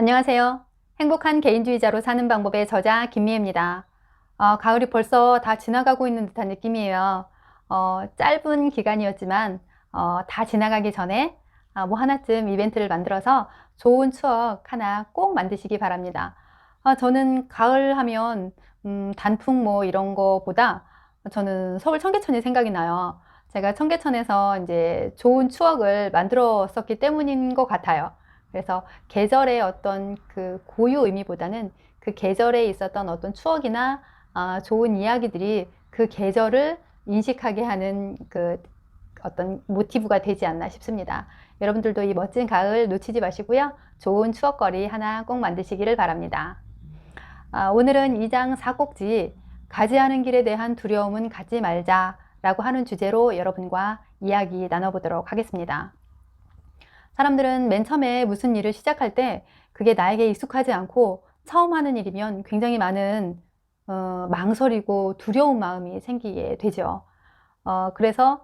안녕하세요. 행복한 개인주의자로 사는 방법의 저자 김미애입니다. 가을이 벌써 다 지나가고 있는 듯한 느낌이에요. 짧은 기간이었지만 다 지나가기 전에 뭐 하나쯤 이벤트를 만들어서 좋은 추억 하나 꼭 만드시기 바랍니다. 저는 가을 하면 단풍 뭐 이런 거보다 저는 서울 청계천이 생각이 나요. 제가 청계천에서 이제 좋은 추억을 만들었었기 때문인 것 같아요. 그래서 계절의 어떤 그 고유 의미보다는 그 계절에 있었던 어떤 추억이나 좋은 이야기들이 그 계절을 인식하게 하는 그 어떤 모티브가 되지 않나 싶습니다. 여러분들도 이 멋진 가을 놓치지 마시고요. 좋은 추억거리 하나 꼭 만드시기를 바랍니다. 오늘은 2장 4꼭지 가지 않은 길에 대한 두려움은 갖지 말자 라고 하는 주제로 여러분과 이야기 나눠보도록 하겠습니다. 사람들은 맨 처음에 무슨 일을 시작할 때 그게 나에게 익숙하지 않고 처음 하는 일이면 굉장히 많은 망설이고 두려운 마음이 생기게 되죠. 그래서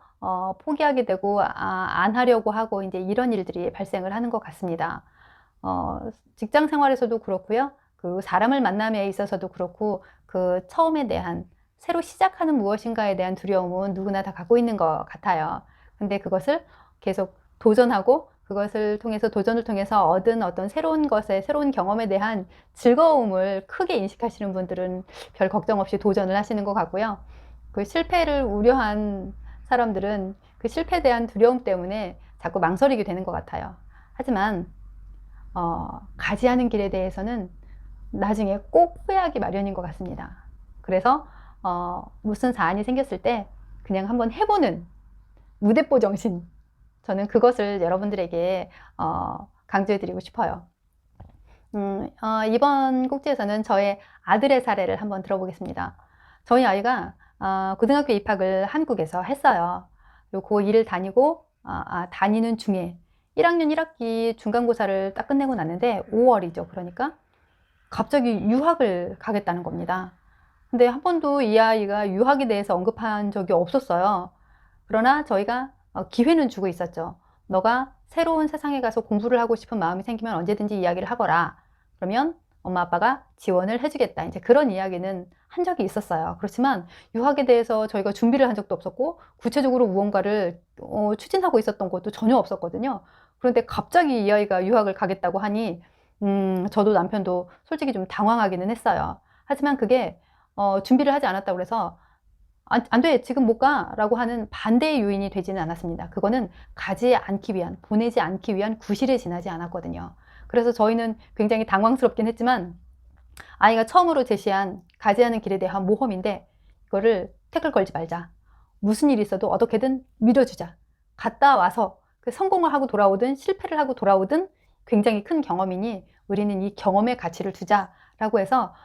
포기하게 되고 안 하려고 하고 이제 이런 일들이 발생을 하는 것 같습니다. 직장 생활에서도 그렇고요. 그 사람을 만남에 있어서도 그렇고 그 처음에 대한 새로 시작하는 무엇인가에 대한 두려움은 누구나 다 갖고 있는 것 같아요. 근데 그것을 계속 도전하고 그것을 통해서 도전을 통해서 얻은 어떤 새로운 것에 새로운 경험에 대한 즐거움을 크게 인식하시는 분들은 별 걱정 없이 도전을 하시는 것 같고요. 그 실패를 우려한 사람들은 그 실패에 대한 두려움 때문에 자꾸 망설이게 되는 것 같아요. 하지만 가지 않은 길에 대해서는 나중에 꼭 후회하기 마련인 것 같습니다. 그래서 무슨 사안이 생겼을 때 그냥 한번 해보는 무대뽀 정신, 저는 그것을 여러분들에게 강조해드리고 싶어요. 이번 꼭지에서는 저의 아들의 사례를 한번 들어보겠습니다. 저희 아이가 고등학교 입학을 한국에서 했어요. 그리고 고1을 다니고 다니는 중에 1학년 1학기 중간고사를 딱 끝내고 났는데 5월이죠. 그러니까 갑자기 유학을 가겠다는 겁니다. 근데 한 번도 이 아이가 유학에 대해서 언급한 적이 없었어요. 그러나 저희가 기회는 주고 있었죠. 너가 새로운 세상에 가서 공부를 하고 싶은 마음이 생기면 언제든지 이야기를 하거라. 그러면 엄마 아빠가 지원을 해주겠다. 이제 그런 이야기는 한 적이 있었어요. 그렇지만 유학에 대해서 저희가 준비를 한 적도 없었고 구체적으로 무언가를 추진하고 있었던 것도 전혀 없었거든요. 그런데 갑자기 이 아이가 유학을 가겠다고 하니 저도 남편도 솔직히 좀 당황하기는 했어요. 하지만 그게 준비를 하지 않았다고 그래서 안 돼, 지금 못 가 라고 하는 반대의 요인이 되지는 않았습니다. 그거는 가지 않기 위한, 보내지 않기 위한 구실에 지나지 않았거든요. 그래서 저희는 굉장히 당황스럽긴 했지만 아이가 처음으로 제시한 가지 않은 길에 대한 모험인데 이거를 태클 걸지 말자. 무슨 일이 있어도 어떻게든 밀어주자. 갔다 와서 그 성공을 하고 돌아오든 실패를 하고 돌아오든 굉장히 큰 경험이니 우리는 이 경험의 가치를 두자라고 해서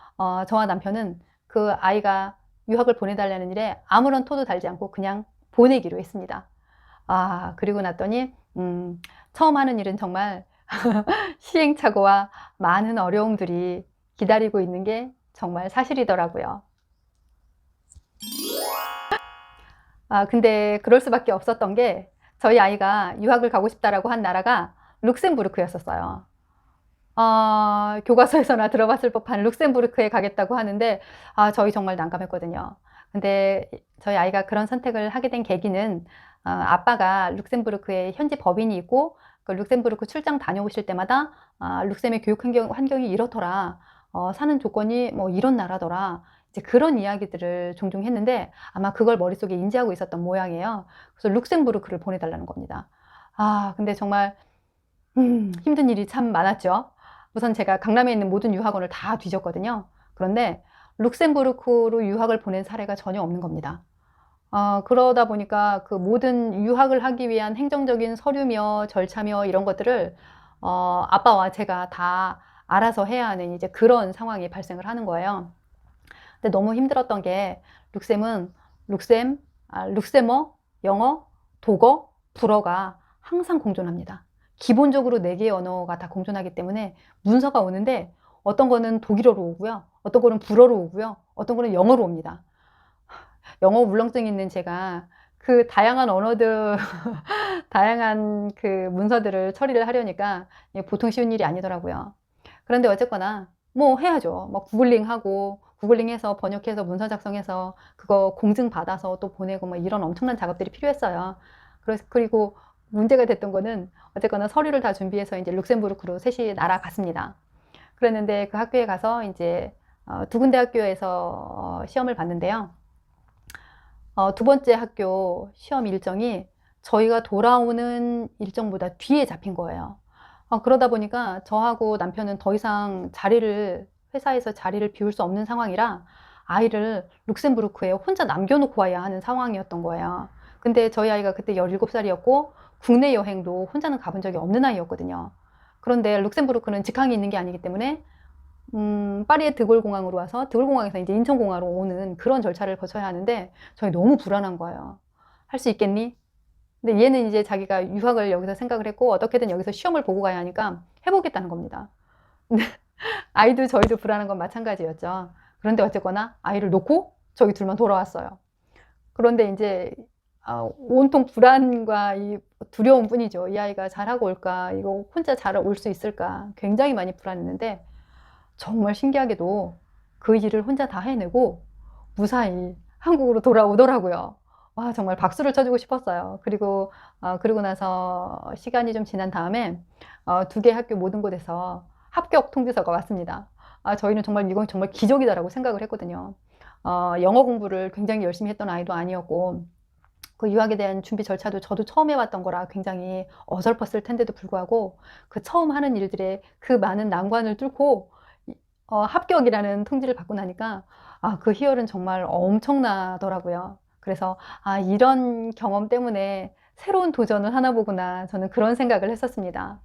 저와 남편은 그 아이가 유학을 보내달라는 일에 아무런 토도 달지 않고 그냥 보내기로 했습니다. 그리고 났더니 처음 하는 일은 정말 시행착오와 많은 어려움들이 기다리고 있는 게 정말 사실이더라고요. 근데 그럴 수밖에 없었던 게 저희 아이가 유학을 가고 싶다라고 한 나라가 룩셈부르크였었어요. 교과서에서나 들어봤을 법한 룩셈부르크에 가겠다고 하는데 저희 정말 난감했거든요. 근데 저희 아이가 그런 선택을 하게 된 계기는 아빠가 룩셈부르크에 현지 법인이 있고 그 룩셈부르크 출장 다녀오실 때마다 룩셈의 교육 환경이 이렇더라. 사는 조건이 뭐 이런 나라더라. 이제 그런 이야기들을 종종 했는데 아마 그걸 머릿속에 인지하고 있었던 모양이에요. 그래서 룩셈부르크를 보내달라는 겁니다. 근데 정말 힘든 일이 참 많았죠. 우선 제가 강남에 있는 모든 유학원을 다 뒤졌거든요. 그런데 룩셈부르크로 유학을 보낸 사례가 전혀 없는 겁니다. 그러다 보니까 그 모든 유학을 하기 위한 행정적인 서류며 절차며 이런 것들을 아빠와 제가 다 알아서 해야 하는 이제 그런 상황이 발생을 하는 거예요. 근데 너무 힘들었던 게 룩셈어, 영어, 독어, 불어가 항상 공존합니다. 기본적으로 4개의 언어가 다 공존하기 때문에 문서가 오는데 어떤 거는 독일어로 오고요. 어떤 거는 불어로 오고요. 어떤 거는 영어로 옵니다. 영어 울렁증 있는 제가 그 다양한 언어들, 다양한 그 문서들을 처리를 하려니까 보통 쉬운 일이 아니더라고요. 그런데 어쨌거나 뭐 해야죠. 뭐 구글링하고 구글링해서 번역해서 문서 작성해서 그거 공증 받아서 또 보내고 뭐 이런 엄청난 작업들이 필요했어요. 그리고 문제가 됐던 거는 어쨌거나 서류를 다 준비해서 이제 룩셈부르크로 셋이 날아갔습니다. 그랬는데 그 학교에 가서 이제 두 군데 학교에서 시험을 봤는데요. 두 번째 학교 시험 일정이 저희가 돌아오는 일정보다 뒤에 잡힌 거예요. 그러다 보니까 저하고 남편은 더 이상 회사에서 자리를 비울 수 없는 상황이라 아이를 룩셈부르크에 혼자 남겨놓고 와야 하는 상황이었던 거예요. 근데 저희 아이가 그때 17살이었고 국내 여행도 혼자는 가본 적이 없는 아이였거든요. 그런데 룩셈부르크는 직항이 있는 게 아니기 때문에 파리의 드골 공항으로 와서 드골 공항에서 이제 인천공항으로 오는 그런 절차를 거쳐야 하는데 저희 너무 불안한 거예요. 할 수 있겠니? 근데 얘는 이제 자기가 유학을 여기서 생각을 했고 어떻게든 여기서 시험을 보고 가야 하니까 해보겠다는 겁니다. 근데 아이도 저희도 불안한 건 마찬가지였죠. 그런데 어쨌거나 아이를 놓고 저희 둘만 돌아왔어요. 그런데 이제 온통 불안과 이 두려움 뿐이죠. 이 아이가 잘하고 올까? 이거 혼자 잘 올 수 있을까? 굉장히 많이 불안했는데 정말 신기하게도 그 일을 혼자 다 해내고 무사히 한국으로 돌아오더라고요. 와, 정말 박수를 쳐주고 싶었어요. 그리고 나서 시간이 좀 지난 다음에 두 개 학교 모든 곳에서 합격 통지서가 왔습니다. 저희는 정말 이건 정말 기적이다라고 생각을 했거든요. 영어 공부를 굉장히 열심히 했던 아이도 아니었고 그 유학에 대한 준비 절차도 저도 처음 해봤던 거라 굉장히 어설펐을 텐데도 불구하고 그 처음 하는 일들의 그 많은 난관을 뚫고 합격이라는 통지를 받고 나니까 그 희열은 정말 엄청나더라고요. 그래서 이런 경험 때문에 새로운 도전을 하나 보구나 저는 그런 생각을 했었습니다.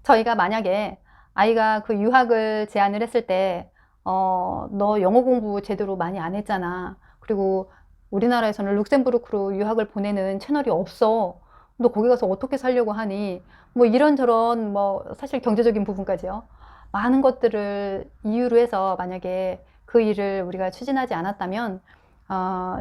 저희가 만약에 아이가 그 유학을 제안을 했을 때 너 영어 공부 제대로 많이 안 했잖아. 그리고 우리나라에서는 룩셈부르크로 유학을 보내는 채널이 없어. 너 거기 가서 어떻게 살려고 하니? 뭐 이런저런 뭐 사실 경제적인 부분까지요. 많은 것들을 이유로 해서 만약에 그 일을 우리가 추진하지 않았다면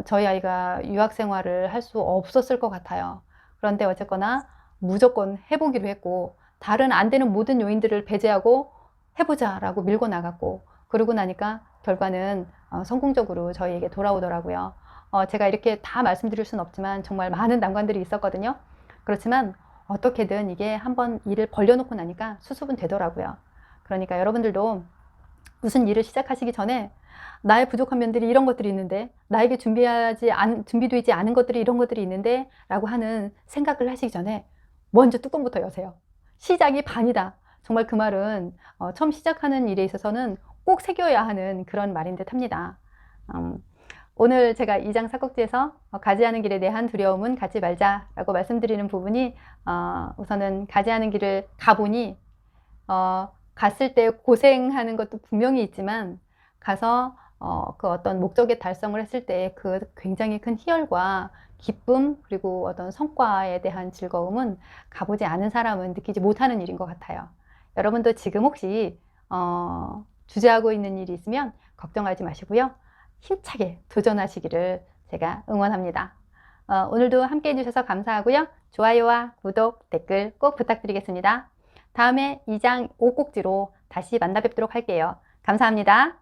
저희 아이가 유학 생활을 할 수 없었을 것 같아요. 그런데 어쨌거나 무조건 해보기로 했고 다른 안 되는 모든 요인들을 배제하고 해보자 라고 밀고 나갔고 그러고 나니까 결과는 성공적으로 저희에게 돌아오더라고요. 제가 이렇게 다 말씀드릴 수는 없지만 정말 많은 난관들이 있었거든요. 그렇지만 어떻게든 이게 한번 일을 벌려놓고 나니까 수습은 되더라고요. 그러니까 여러분들도 무슨 일을 시작하시기 전에 나의 부족한 면들이 이런 것들이 있는데 나에게 준비되지 않은 것들이 이런 것들이 있는데 라고 하는 생각을 하시기 전에 먼저 뚜껑부터 여세요. 시작이 반이다. 정말 그 말은 처음 시작하는 일에 있어서는 꼭 새겨야 하는 그런 말인 듯 합니다. 오늘 제가 2장 사국지에서 가지하는 길에 대한 두려움은 갖지 말자라고 말씀드리는 부분이 우선은 가지하는 길을 가보니 갔을 때 고생하는 것도 분명히 있지만 가서 그 어떤 목적의 달성을 했을 때 그 굉장히 큰 희열과 기쁨 그리고 어떤 성과에 대한 즐거움은 가보지 않은 사람은 느끼지 못하는 일인 것 같아요. 여러분도 지금 혹시 주저하고 있는 일이 있으면 걱정하지 마시고요. 힘차게 도전하시기를 제가 응원합니다. 오늘도 함께 해주셔서 감사하고요. 좋아요와 구독, 댓글 꼭 부탁드리겠습니다. 다음에 2장 5꼭지로 다시 만나 뵙도록 할게요. 감사합니다.